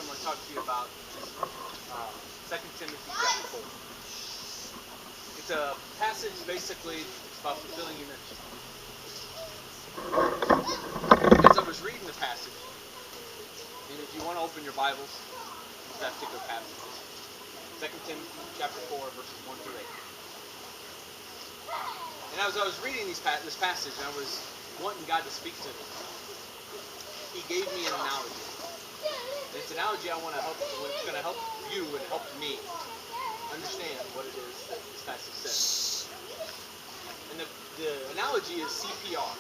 I'm going to talk to you about 2 Timothy chapter 4. It's a passage, basically, it's about fulfilling your ministry. As I was reading the passage, and if you want to open your Bibles to that particular passage, 2 Timothy chapter 4, verses 1 through 8. And as I was reading this passage, and I was wanting God to speak to me, He gave me an analogy. And it's an analogy it's going to help you and help me understand what it is that this passage says. And the analogy is CPR,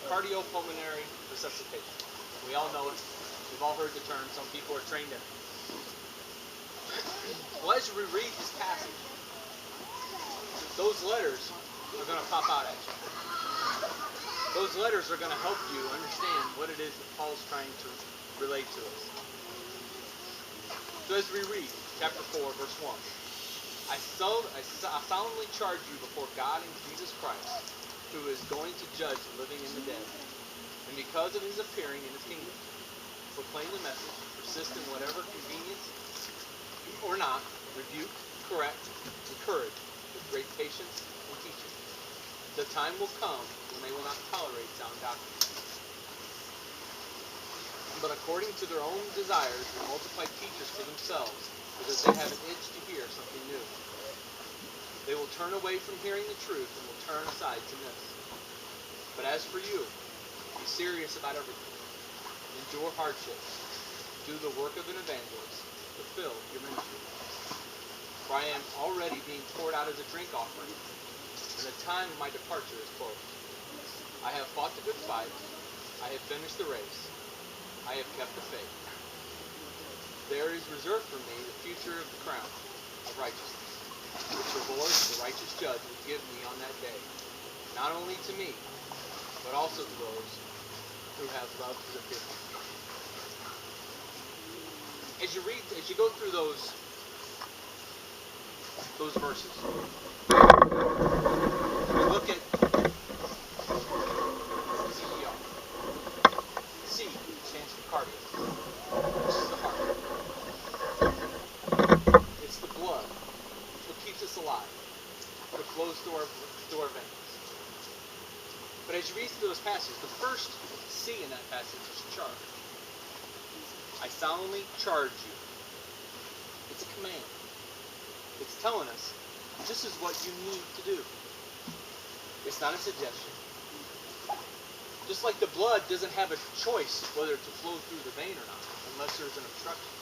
cardiopulmonary resuscitation. We all know it. We've all heard the term. Some people are trained in it. Well, as we read this passage, those letters are going to pop out at you. Those letters are going to help you understand what it is that Paul's trying to relate to us. So as we read chapter 4, verse 1, I solemnly charge you before God and Jesus Christ, who is going to judge the living and the dead, and because of his appearing in his kingdom, proclaim the message, persist in whatever convenience or not, rebuke, correct, encourage with great patience and teaching. The time will come when they will not tolerate sound doctrine, but according to their own desires will multiply teachers for themselves, because they have an itch to hear something new. They will turn away from hearing the truth and will turn aside to myths. But as for you, be serious about everything. Endure hardships. Do the work of an evangelist. Fulfill your ministry. For I am already being poured out as a drink offering, and the time of my departure is close. I have fought the good fight. I have finished the race. I have kept the faith. There is reserved for me the future of the crown of righteousness, which the Lord, the righteous judge, will give me on that day, not only to me, but also to those who have loved his appearing. As you go through those verses, we look at CPR. C stands for cardio. This is the heart. It's the blood. It's what keeps us alive. What flows through our veins. But as you read through those passages, the first C in that passage is charge. I solemnly charge you. It's a command. It's telling us this is what you need to do. It's not a suggestion. Just like the blood doesn't have a choice whether to flow through the vein or not, unless there's an obstruction.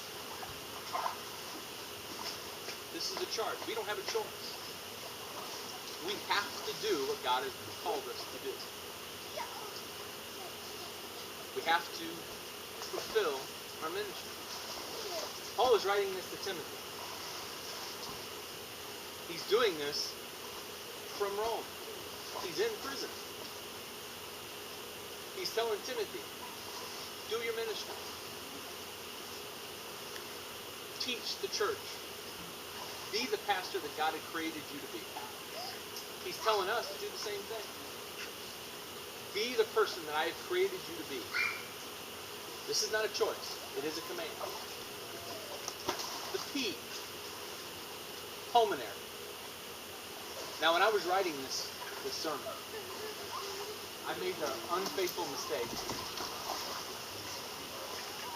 This is a charge. We don't have a choice. We have to do what God has called us to do. We have to fulfill our ministry. Paul is writing this to Timothy. He's doing this from Rome. He's in prison. He's telling Timothy, do your ministry. Teach the church. Be the pastor that God had created you to be. He's telling us to do the same thing. Be the person that I have created you to be. This is not a choice. It is a command. The P, pulmonary. Now, when I was writing this sermon, I made the unfaithful mistake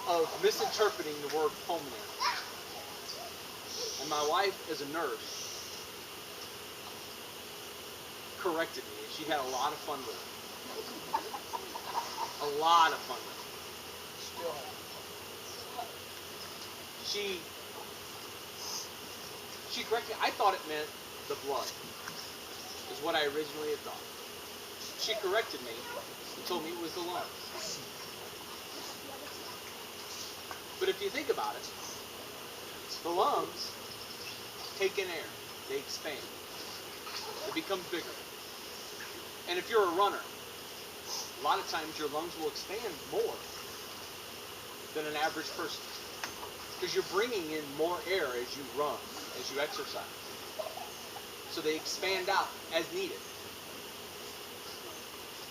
of misinterpreting the word pulmonary. And my wife, as a nurse, corrected me. She had a lot of fun with it. A lot of fun with it. Still have. She corrected me. I thought it meant the blood, is what I originally had thought. She corrected me and told me it was the lungs. But if you think about it, the lungs take in air. They expand. They become bigger. And if you're a runner, a lot of times your lungs will expand more than an average person, because you're bringing in more air as you run, as you exercise. So they expand out as needed.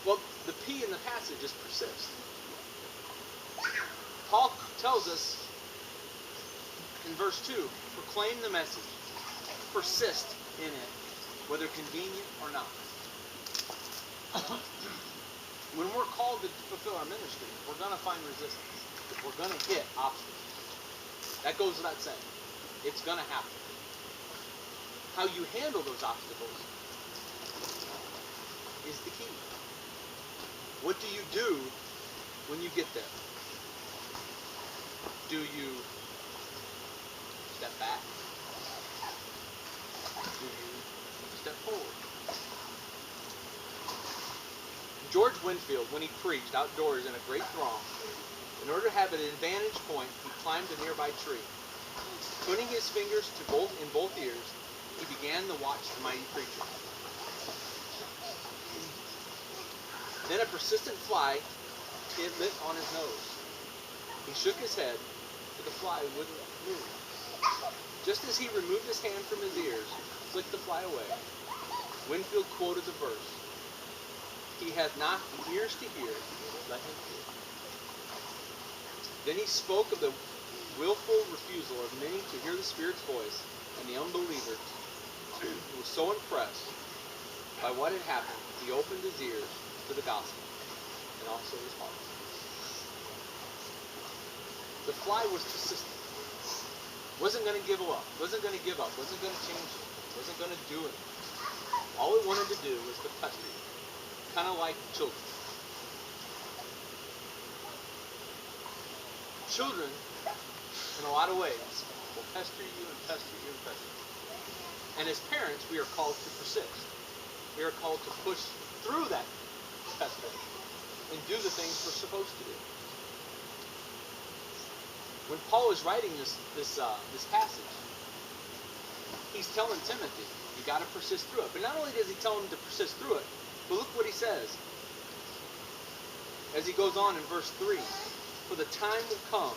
Well, the P in the passage is persist. Paul tells us in verse 2, proclaim the message, persist in it, whether convenient or not. When we're called to fulfill our ministry, we're going to find resistance. We're going to hit obstacles. That goes without saying. It's going to happen. How you handle those obstacles is the key. What do you do when you get there? Do you step back? Do you step forward? George Winfield, when he preached outdoors in a great throng, in order to have an advantage point, he climbed a nearby tree. Putting his fingers in both ears, he began to watch the mighty preacher. Then a persistent fly hit lit on his nose. He shook his head, but the fly wouldn't move. Just as he removed his hand from his ears, flicked the fly away, Winfield quoted the verse, "He hath not ears to hear, let him hear." Then he spoke of the willful refusal of many to hear the Spirit's voice, and the unbeliever was so impressed by what had happened, he opened his ears to the gospel, and also his heart. The fly was persistent. Wasn't going to give up. Wasn't going to give up. Wasn't going to change it. Wasn't going to do it. All it wanted to do was to pester you. Kind of like children. Children, in a lot of ways, will pester you and pester you and pester you. And as parents, we are called to persist. We are called to push through that pestering and do the things we're supposed to do. When Paul is writing this passage, he's telling Timothy, you got to persist through it. But not only does he tell him to persist through it, but look what he says. As he goes on in verse 3, for the time will come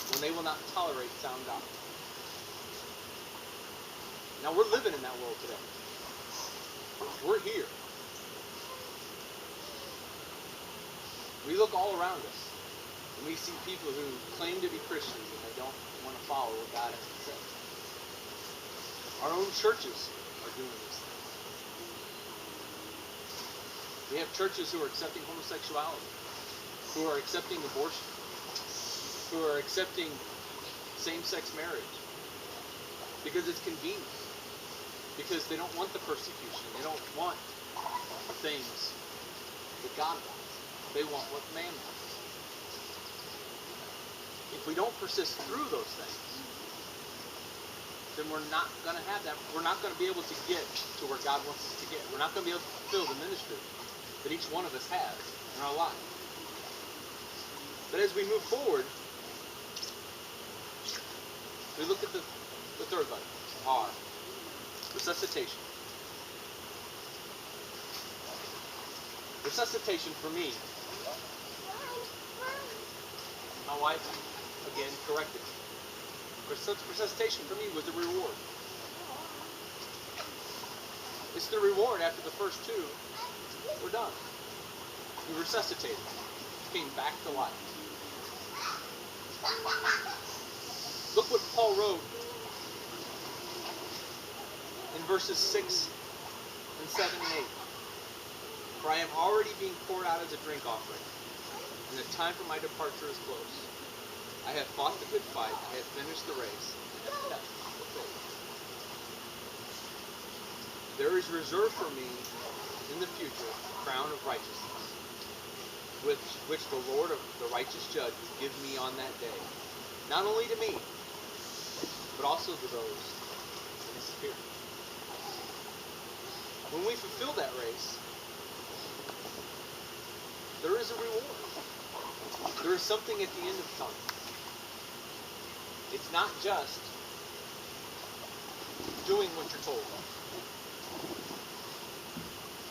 when they will not tolerate sound doctrine. Now we're living in that world today. We're here. We look all around us, and we see people who claim to be Christians and they don't want to follow what God has to say. Our own churches are doing these things. We have churches who are accepting homosexuality, who are accepting abortion, who are accepting same-sex marriage because it's convenient, because they don't want the persecution, they don't want things that God wants. They want what man wants. If we don't persist through those things, then we're not going to have that. We're not going to be able to get to where God wants us to get. We're not going to be able to fulfill the ministry that each one of us has in our life. But as we move forward, we look at the third button, R, resuscitation. Resuscitation for me, my wife, again, corrected me. Resuscitation for me was a reward. It's the reward after the first two were done. We resuscitated, came back to life. Look what Paul wrote in verses 6 and 7 and 8. For I am already being poured out as a drink offering, and the time for my departure is close. I have fought the good fight, I have finished the race, and have kept the faith. There is reserved for me in the future a crown of righteousness, which the Lord of the righteous judge will give me on that day. Not only to me, but also to those in his spirit. When we fulfill that race, there is a reward. There is something at the end of time. It's not just doing what you're told.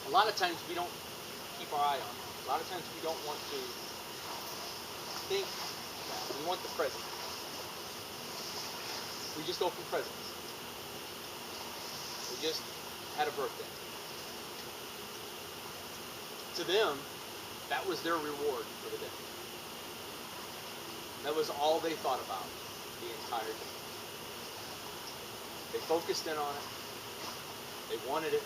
A lot of times we don't keep our eye on it. A lot of times we don't want to think that. We want the present. We just open presents. We just had a birthday. To them, that was their reward for the day. That was all they thought about the entire day. They focused in on it. They wanted it.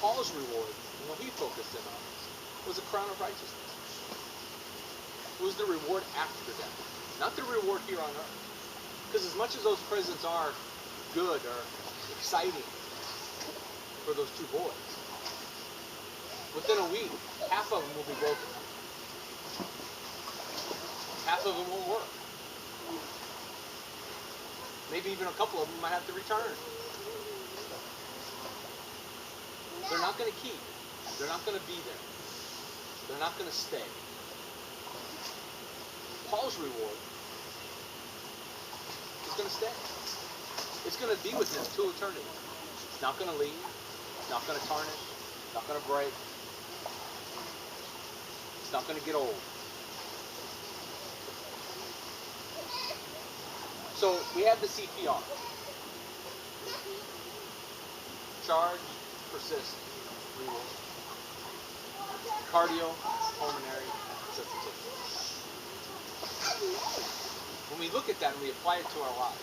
Paul's reward, and what he focused in on, was a crown of righteousness. It was the reward after death, not the reward here on earth. Because as much as those presents are good or exciting for those two boys, within a week, half of them will be broken. Half of them won't work. Maybe even a couple of them might have to return. They're not going to keep. They're not going to be there. They're not going to stay. Paul's reward is going to stay. It's going to be with him to eternity. It's not going to leave. It's not going to tarnish. It's not going to break. It's not going to get old. So we have the CPR. Charge, persist, reward. Cardiopulmonary resuscitation. When we look at that and we apply it to our lives,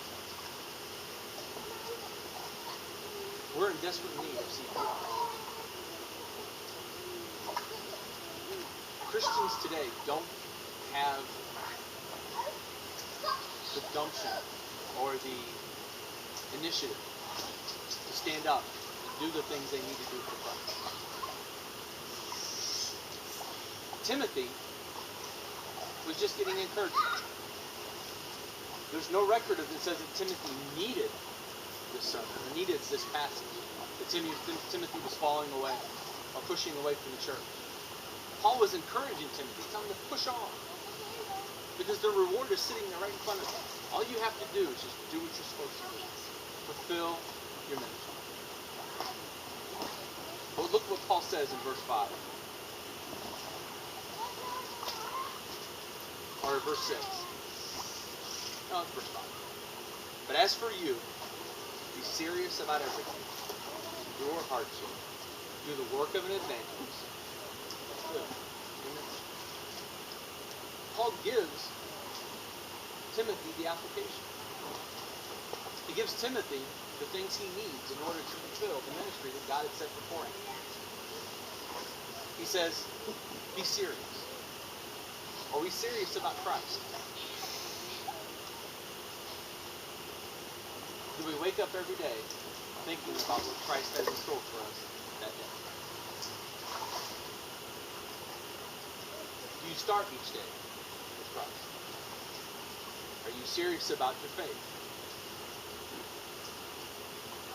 we're in desperate need of CPR. Christians today don't have the gumption or the initiative to stand up and do the things they need to do for Christ. Timothy was just getting encouragement. There's no record of it that says that Timothy needed this sermon, or needed this passage, that Timothy was falling away or pushing away from the church. Paul was encouraging Timothy, telling him to push on, because the reward is sitting there right in front of you. All you have to do is just do what you're supposed to do. Fulfill your ministry. Well, look what Paul says in verse 5. Or verse 6. No, it's verse 5. But as for you, be serious about everything. Endure hardship. Do the work of an evangelist. Fulfill your ministry. Paul gives Timothy the application. He gives Timothy the things he needs in order to fulfill the ministry that God had set before him. He says, be serious. Are we serious about Christ? Do we wake up every day thinking about what Christ has in store for us that day? Do you start each day with Christ? Are you serious about your faith?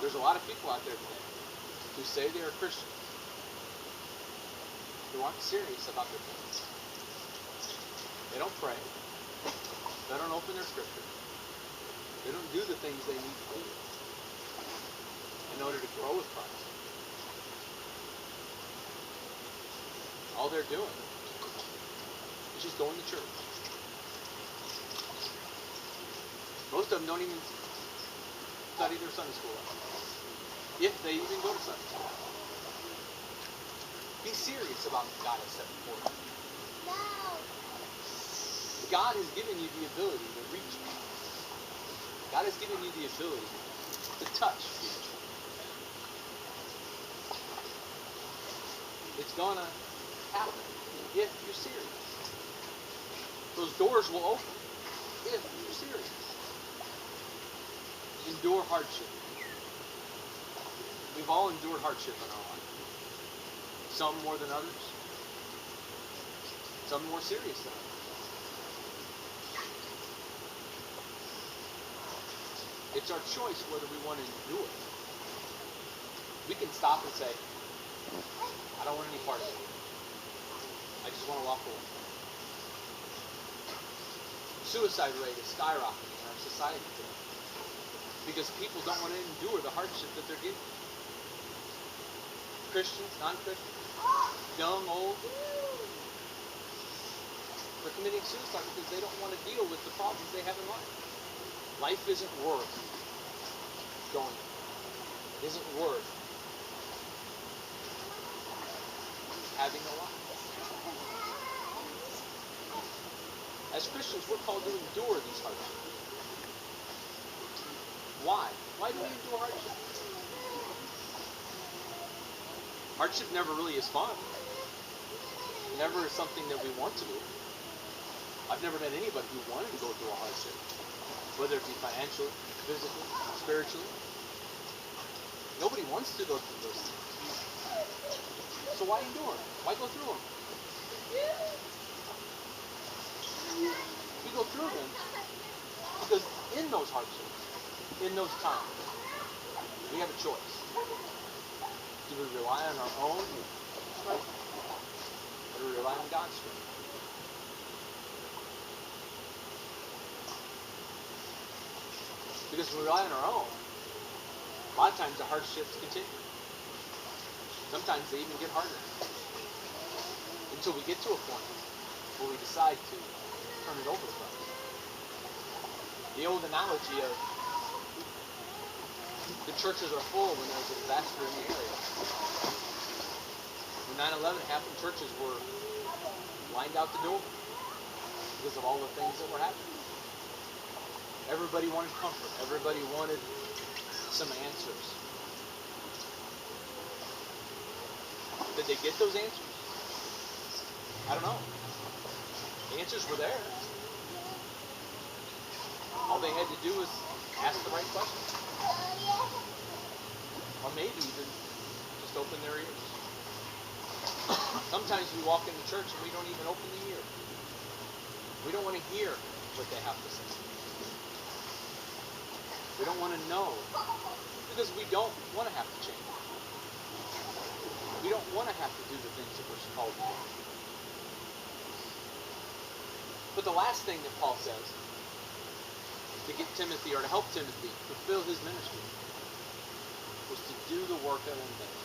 There's a lot of people out there today who say they are Christians who aren't serious about their faith. They don't pray. They don't open their scripture. They don't do the things they need to do in order to grow with Christ. All they're doing is just going to church. Most of them don't even study their Sunday school lessons, if they even go to Sunday school. Be serious about what God has set before you. God has given you the ability to reach people. God has given you the ability to touch people. It's going to happen if you're serious. Those doors will open if you're serious. Endure hardship. We've all endured hardship in our life. Some more than others. Some more serious than others. It's our choice whether we want to endure it. We can stop and say, I don't want any part of it. I just want to walk away. Suicide rate is skyrocketing in our society today because people don't want to endure the hardship that they're getting. Christians, non-Christians, young, old, they're committing suicide because they don't want to deal with the problems they have in life. Life isn't worth going through. It isn't worth having a life. As Christians, we're called to endure these hardships. Why? Why do we endure hardship? Hardship never really is fun. It never is something that we want to do. I've never met anybody who wanted to go through a hardship, whether it be financially, physically, spiritually. Nobody wants to go through those things. So why endure? Why go through them? We go through them because in those hardships, in those times, we have a choice. Do we rely on our own strength, or do we rely on God's strength? Because when we rely on our own, a lot of times the hardships continue. Sometimes they even get harder. Until we get to a point where we decide to turn it over to Christ. The old analogy of the churches are full when there's a disaster in the area. When 9/11 happened, churches were lined out the door because of all the things that were happening. Everybody wanted comfort. Everybody wanted some answers. Did they get those answers? I don't know. The answers were there. All they had to do was ask the right questions. Or maybe even just open their ears. Sometimes we walk into church and we don't even open the ear. We don't want to hear what they have to say. We don't want to know because we don't want to have to change. We don't want to have to do the things that we're called to do. But the last thing that Paul says to get Timothy, or to help Timothy fulfill his ministry, was to do the work of an evangelist.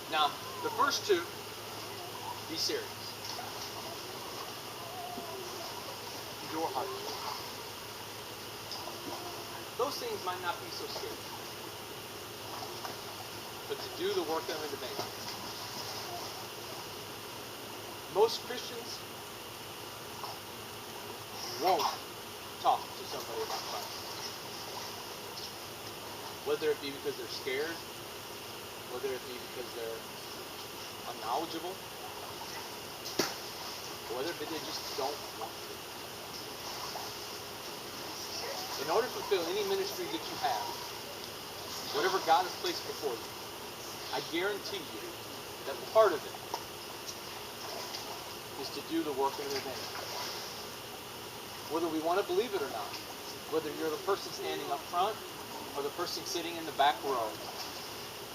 Now, the first two, be serious. Endure hardship. Those things might not be so scary. But to do the work of an evangelist. Most Christians won't talk to somebody about Christ. Whether it be because they're scared, whether it be because they're unknowledgeable, or whether they just don't want to. In order to fulfill any ministry that you have, whatever God has placed before you, I guarantee you that part of it is to do the work of an evangelist. Whether we want to believe it or not, whether you're the person standing up front or the person sitting in the back row,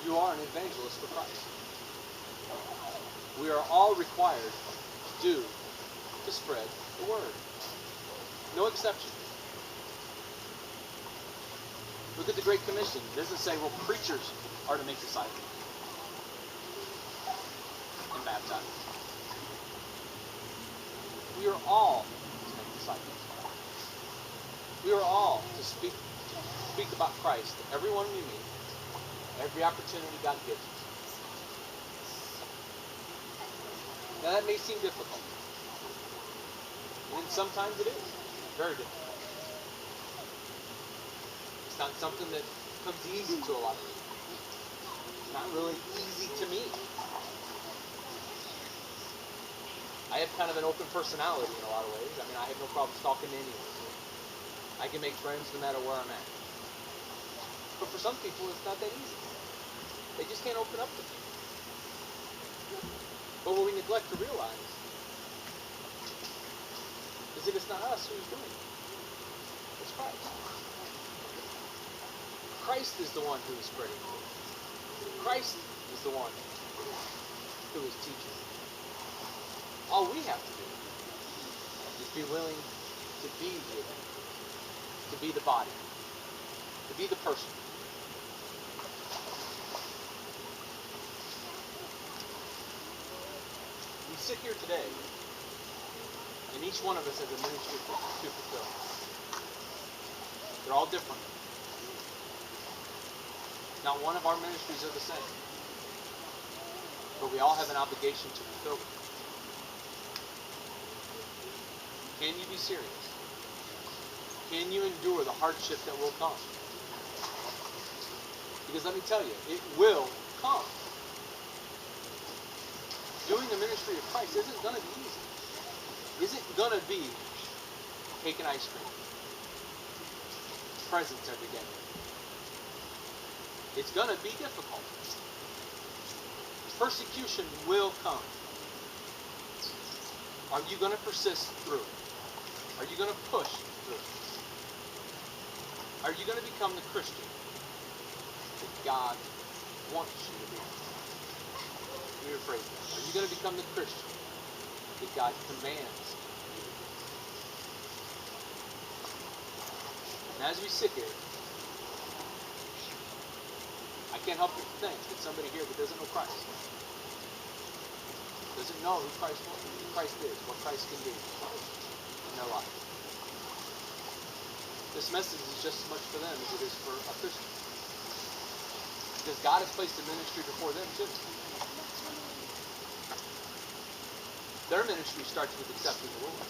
you are an evangelist for Christ. We are all required to spread the word. No exception. Look at the Great Commission. It doesn't say, well, preachers are to make disciples and baptize. We are all to make disciples. We are all to speak about Christ to everyone we meet, every opportunity God gives us. Now that may seem difficult. And sometimes it is. Very difficult. It's not something that comes easy to a lot of people. It's not really easy to me. I have kind of an open personality in a lot of ways. I mean, I have no problem talking to anyone. I can make friends no matter where I'm at. But for some people, it's not that easy. They just can't open up to me. But what we neglect to realize is that it's not us who's doing it. It's Christ. Christ is the one who is spreading the word. Christ is the one who is teaching. All we have to do is be willing to be the evangelist, to be the body, to be the person. We sit here today, and each one of us has a ministry to fulfill. They're all different. Not one of our ministries are the same, but we all have an obligation to fulfill them. Can you be serious? Can you endure the hardship that will come? Because let me tell you, it will come. Doing the ministry of Christ isn't going to be easy. Isn't going to be cake and ice cream, presents every day. It's going to be difficult. Persecution will come. Are you going to persist through it? Are you going to push through it? Are you going to become the Christian that God wants you to be? Let me rephrase that. Are you going to become the Christian that God commands you to be? And as we sit here, I can't help but think that somebody here that doesn't know Christ, doesn't know who Christ was, who Christ is, what Christ can do in their life. This message is just as much for them as it is for a Christian. Because God has placed a ministry before them too. Their ministry starts with accepting the Lord.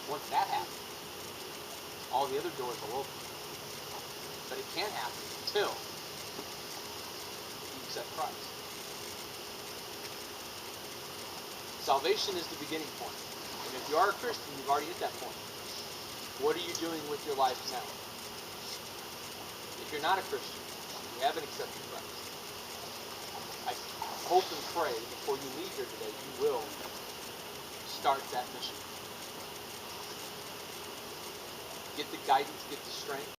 Once that happens, all the other doors will open. But it can't happen until you accept Christ. Salvation is the beginning point. And if you are a Christian, you've already hit that point. What are you doing with your life now? If you're not a Christian, you haven't accepted Christ, I hope and pray that before you leave here today, you will start that mission. Get the guidance, get the strength.